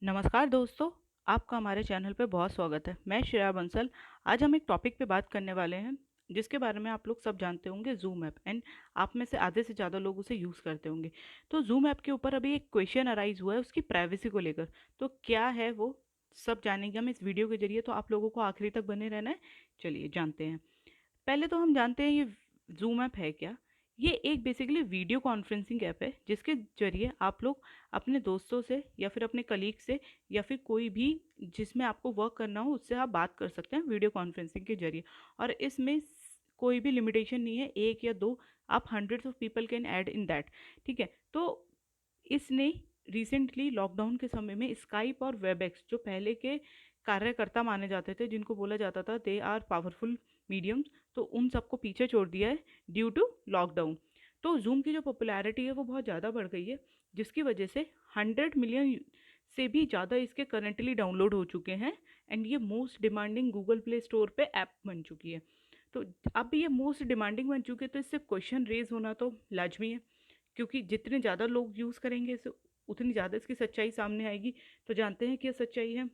नमस्कार दोस्तों, आपका हमारे चैनल पे बहुत स्वागत है। मैं श्रेया बंसल। आज हम एक टॉपिक पे बात करने वाले हैं जिसके बारे में आप लोग सब जानते होंगे, ज़ूम ऐप। एंड आप में से आधे से ज़्यादा लोग उसे यूज़ करते होंगे। तो ज़ूम ऐप के ऊपर अभी एक क्वेश्चन अराइज हुआ है उसकी प्राइवेसी को लेकर। तो क्या है वो, सब जानेंगे हम इस वीडियो के जरिए। तो आप लोगों को आखिरी तक बने रहना है। चलिए जानते हैं। पहले तो हम जानते हैं ये ज़ूम ऐप है क्या। ये एक बेसिकली वीडियो कॉन्फ्रेंसिंग ऐप है जिसके ज़रिए आप लोग अपने दोस्तों से या फिर अपने कलीग से या फिर कोई भी जिसमें आपको वर्क करना हो उससे आप बात कर सकते हैं वीडियो कॉन्फ्रेंसिंग के ज़रिए। और इसमें कोई भी लिमिटेशन नहीं है, एक या दो, आप hundreds of people can add in that. ठीक है। तो इसने रिसेंटली लॉकडाउन के समय में स्काइप और वेबएक्स, जो पहले के कार्यकर्ता माने जाते थे जिनको बोला जाता था दे आर पावरफुल मीडियम्स, तो उन सबको पीछे छोड़ दिया है ड्यू टू लॉकडाउन। तो जूम की जो पॉपुलैरिटी है वो बहुत ज़्यादा बढ़ गई है, जिसकी वजह से 100 मिलियन से भी ज़्यादा इसके करंटली डाउनलोड हो चुके हैं। एंड ये most demanding Google play store पे ऐप बन चुकी है। तो अब ये मोस्ट डिमांडिंग बन चुकी है तो इससे क्वेश्चन रेज होना तो लाजमी है, क्योंकि जितने ज़्यादा लोग यूज़ करेंगे इसे उतनी ज़्यादा इसकी सच्चाई सामने आएगी। तो जानते हैं कि ये सच्चाई है।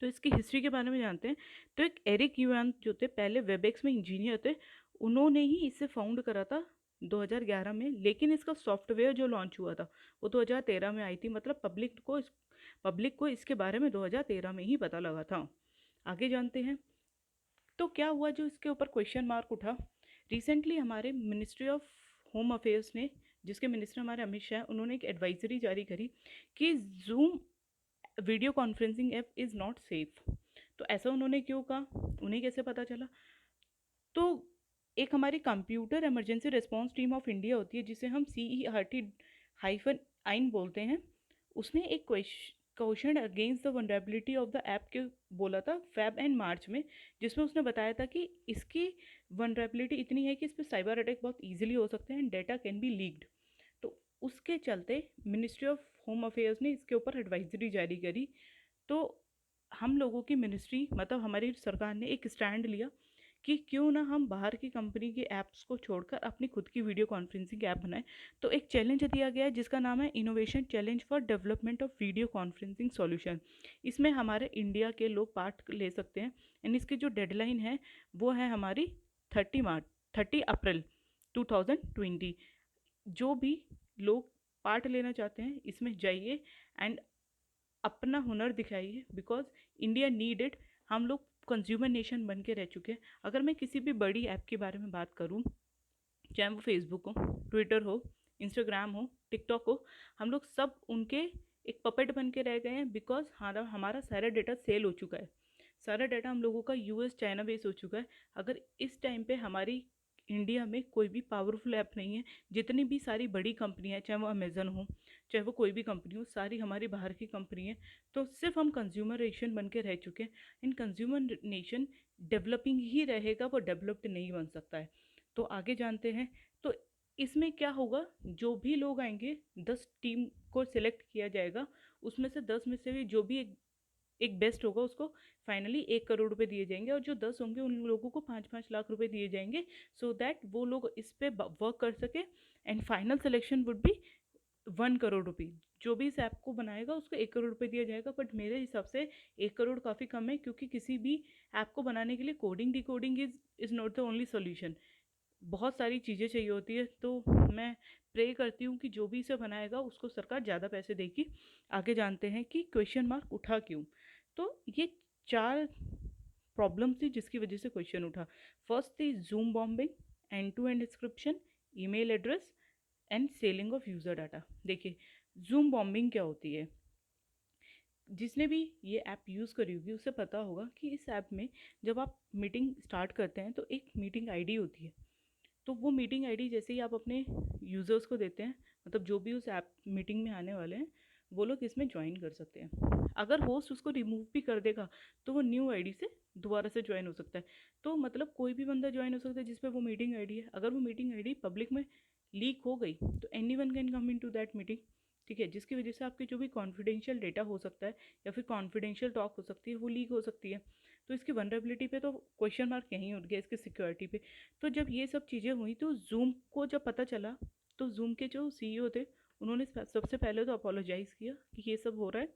तो इसकी हिस्ट्री के बारे में जानते हैं। तो एक एरिक यूआन जो थे, पहले वेबएक्स में इंजीनियर थे, उन्होंने ही इसे फाउंड करा था 2011 में। लेकिन इसका सॉफ्टवेयर जो लॉन्च हुआ था वो 2013 में आई थी। मतलब पब्लिक को इसके बारे में 2013 में ही पता लगा था। आगे जानते हैं। तो क्या हुआ जो इसके ऊपर क्वेश्चन मार्क उठा। रिसेंटली हमारे मिनिस्ट्री ऑफ होम अफेयर्स ने, जिसके मिनिस्टर हमारे अमित शाह, उन्होंने एक एडवाइजरी जारी करी कि zoom video conferencing app is not safe. तो ऐसा उन्होंने क्यों कहा, उन्हें कैसे पता चला। तो एक हमारी computer emergency response team of India होती है जिसे हम CERT-IN बोलते हैं। उसने एक question against the vulnerability of the app के बोला था फेब एंड मार्च में, जिसमें उसने बताया था कि इसकी वनरेबिलिटी इतनी है कि इस पर साइबर अटैक बहुत ईजिली हो सकते हैं and data can be leaked. तो उसके चलते मिनिस्ट्री ऑफ होम अफेयर्स ने इसके ऊपर एडवाइजरी जारी करी। तो हम लोगों की मिनिस्ट्री, मतलब हमारी सरकार ने एक स्टैंड लिया कि क्यों ना हम बाहर की कंपनी के ऐप्स को छोड़कर अपनी खुद की वीडियो कॉन्फ्रेंसिंग ऐप बनाएं। तो एक चैलेंज दिया गया है जिसका नाम है innovation challenge for development of video conferencing solution. इसमें हमारे इंडिया के लोग पार्ट ले सकते हैं। एंड इसकी जो डेडलाइन है वो है हमारी 30 मार्च, 30 अप्रैल 2020। जो भी लोग पार्ट लेना चाहते हैं इसमें जाइए एंड अपना हुनर दिखाइए, बिकॉज इंडिया नीड इट। हम लोग कंज्यूमर नेशन बन के रह चुके हैं। अगर मैं किसी भी बड़ी ऐप के बारे में बात करूं, चाहे वो फेसबुक हो, ट्विटर हो, इंस्टाग्राम हो, टिकटॉक हो, हम लोग सब उनके एक पपेट बन के रह गए हैं। बिकॉज हमारा हमारा सारा डेटा सेल हो चुका है। सारा डाटा हम लोगों का यूएस चाइना बेस हो चुका है। अगर इस टाइम पे हमारी इंडिया में कोई भी पावरफुल ऐप नहीं है, जितनी भी सारी बड़ी कंपनियां हैं, चाहे वो अमेजन हो, चाहे वो कोई भी कंपनी हो, सारी हमारी बाहर की कंपनी है। तो सिर्फ हम कंज्यूमर नेशन बन के रह चुके हैं। इन कंज्यूमर नेशन डेवलपिंग ही रहेगा, वो डेवलप्ड नहीं बन सकता है। तो आगे जानते हैं। तो इसमें क्या होगा, जो भी लोग आएंगे, 10 टीम को सिलेक्ट किया जाएगा। उसमें से 10 में से भी जो भी एक बेस्ट होगा उसको फाइनली 1 करोड़ रुपए दिए जाएंगे, और जो 10 होंगे उन लोगों को 5-5 लाख रुपए दिए जाएंगे, सो दैट वो लोग इस पे वर्क कर सके। And final selection would be 1 crore रुपये। जो भी इस ऐप को बनाएगा उसको 1 करोड़ रुपये दिया जाएगा। बट मेरे हिसाब से 1 करोड़ काफ़ी कम है, क्योंकि किसी भी ऐप को बनाने के लिए coding decoding is not the only solution. बहुत सारी चीज़ें चाहिए होती है। तो मैं प्रे करती हूँ कि जो भी इसे बनाएगा उसको सरकार ज़्यादा पैसे देगी। आगे जानते हैं कि क्वेश्चन मार्क उठा क्यों। तो ये 4 प्रॉब्लम थी जिसकी वजह से क्वेश्चन उठा। फर्स्ट थी Zoom bombing, end to end description, email address and selling of user data. देखिए, जूम बॉम्बिंग क्या होती है। जिसने भी ये ऐप यूज़ करी होगी उसे पता होगा कि इस ऐप में जब आप मीटिंग स्टार्ट करते हैं तो एक मीटिंग आईडी होती है। तो वो मीटिंग आईडी जैसे ही आप अपने यूज़र्स को देते हैं, मतलब जो भी उस ऐप मीटिंग में आने वाले हैं, वो लोग इसमें ज्वाइन कर सकते हैं। अगर होस्ट उसको रिमूव भी कर देगा तो वो न्यू आईडी से दोबारा से ज्वाइन हो सकता है। तो मतलब कोई भी बंदा ज्वाइन हो सकता है जिस पे वो मीटिंग आईडी है। अगर वो मीटिंग आईडी पब्लिक में लीक हो गई तो anyone can come into that meeting. ठीक है, जिसकी वजह से आपके जो भी कॉन्फिडेंशियल डेटा हो सकता है या फिर कॉन्फिडेंशियल टॉक हो सकती है वो लीक हो सकती है। तो इसकी वनरेबिलिटी पे तो क्वेश्चन मार्क यहीं उठ गया, इसकी सिक्योरिटी पे। तो जब ये सब चीज़ें हुई तो जूम को जब पता चला, तो जूम के जो सीईओ थे उन्होंने सबसे पहले तो अपोलोजाइज़ किया कि ये सब हो रहा है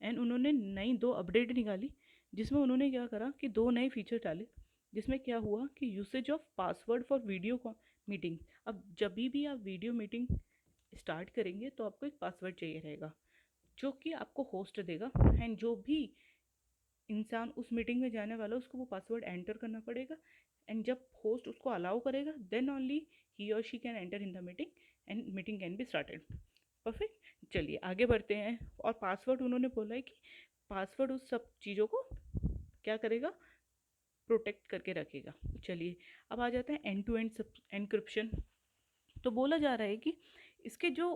एंड उन्होंने नई 2 अपडेट निकाली, जिसमें उन्होंने क्या करा कि 2 नए फीचर डाले, जिसमें क्या हुआ कि usage of password for video meeting. अब जब भी आप वीडियो मीटिंग स्टार्ट करेंगे तो आपको एक पासवर्ड चाहिए रहेगा, जो कि आपको होस्ट देगा, एंड जो भी इंसान उस मीटिंग में जाने वाला है उसको वो पासवर्ड एंटर करना पड़ेगा, एंड जब होस्ट उसको अलाउ करेगा देन ओनली ही और she can enter in the meeting and meeting can be started. Perfect, चलिए आगे बढ़ते हैं। और पासवर्ड उन्होंने बोला है कि पासवर्ड उस सब चीज़ों को क्या करेगा, प्रोटेक्ट करके रखेगा। चलिए अब आ जाता है एंड टू एंड एनक्रिप्शन। तो बोला जा रहा है कि इसके जो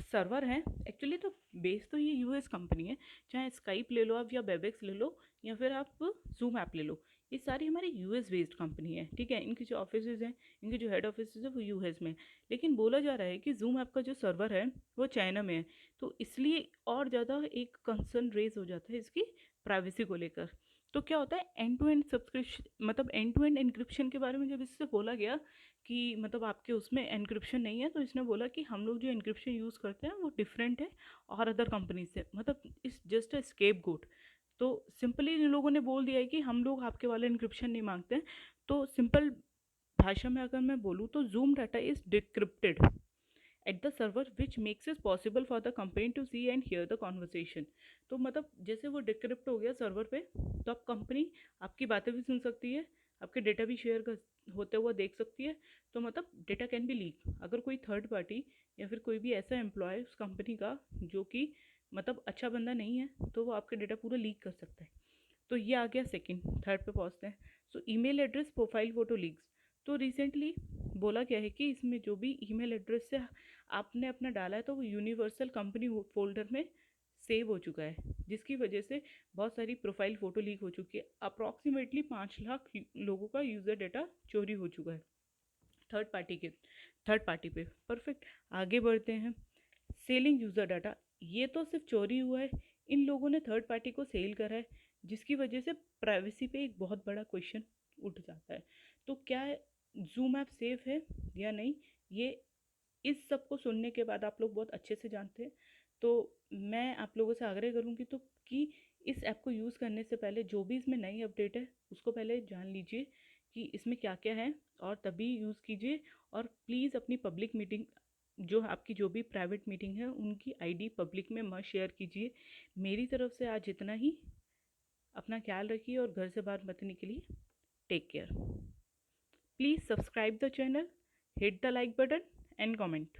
सर्वर हैं, एक्चुअली तो बेस तो ये यूएस कंपनी है, चाहे स्काइप ले लो आप या वेबएक्स ले लो या फिर आप जूम ऐप ले लो, ये सारी हमारी यूएस बेस्ड कंपनी है, ठीक है। इनके जो ऑफिसेज हैं, इनके जो हेड ऑफिस है वो यूएस में। लेकिन बोला जा रहा है कि जूम ऐप का जो सर्वर है वो चाइना में है, तो इसलिए और ज़्यादा एक कंसर्न रेज हो जाता है इसकी प्राइवेसी को लेकर। तो क्या होता है एंड टू एंड सब्सक्रिप्शन, मतलब एंड टू एंड इंक्रिप्शन के बारे में जब इससे बोला गया कि मतलब आपके उसमें एनक्रिप्शन नहीं है, तो इसने बोला कि हम लोग जो एनक्रिप्शन यूज़ करते हैं वो डिफरेंट है और अदर कंपनी से, मतलब इस जस्ट अ स्केप गोट। तो सिंपली इन लोगों ने बोल दिया है कि हम लोग आपके वाले एनक्रिप्शन नहीं मांगते हैं। तो सिंपल भाषा में अगर मैं बोलूँ तो Zoom data is decrypted at the server which makes it possible for the company to see and hear the conversation. तो मतलब जैसे वो डिक्रिप्ट हो गया सर्वर पे, तो अब कंपनी आपकी बातें भी सुन सकती है, आपके डेटा भी शेयर कर होते हुआ देख सकती है। तो मतलब डेटा कैन बी लीक, अगर कोई थर्ड पार्टी या फिर कोई भी ऐसा एम्प्लॉय उस कंपनी का जो कि मतलब अच्छा बंदा नहीं है, तो वो आपके डेटा पूरा लीक कर सकता है। तो ये आ गया सेकंड। थर्ड पे पहुंचते हैं। सो email address profile photo leaks. तो रिसेंटली बोला गया है कि इसमें जो भी ईमेल एड्रेस से आपने अपना डाला है तो वो यूनिवर्सल कंपनी फोल्डर में सेव हो चुका है, जिसकी वजह से बहुत सारी प्रोफाइल फ़ोटो लीक हो चुकी है। अप्रॉक्सीमेटली 5 लाख लोगों का यूज़र डेटा चोरी हो चुका है थर्ड पार्टी पे। परफेक्ट, आगे बढ़ते हैं। सेलिंग यूज़र डाटा, ये तो सिर्फ चोरी हुआ है, इन लोगों ने थर्ड पार्टी को सेल करा है, जिसकी वजह से प्राइवेसी पे एक बहुत बड़ा क्वेश्चन उठ जाता है। तो क्या जूम ऐप सेफ है या नहीं, ये इस सब को सुनने के बाद आप लोग बहुत अच्छे से जानते हैं। तो मैं आप लोगों से आग्रह करूँगी तो कि इस ऐप को यूज़ करने से पहले जो भी इसमें नई अपडेट है उसको पहले जान लीजिए कि इसमें क्या क्या है, और तभी यूज़ कीजिए। और प्लीज़ अपनी पब्लिक मीटिंग, जो आपकी जो भी प्राइवेट मीटिंग है उनकी आईडी पब्लिक में मत शेयर कीजिए। मेरी तरफ से आज इतना ही। अपना ख्याल रखिए और घर से बाहर मत निकलिए। Take care. Please subscribe the channel, hit the like button and comment.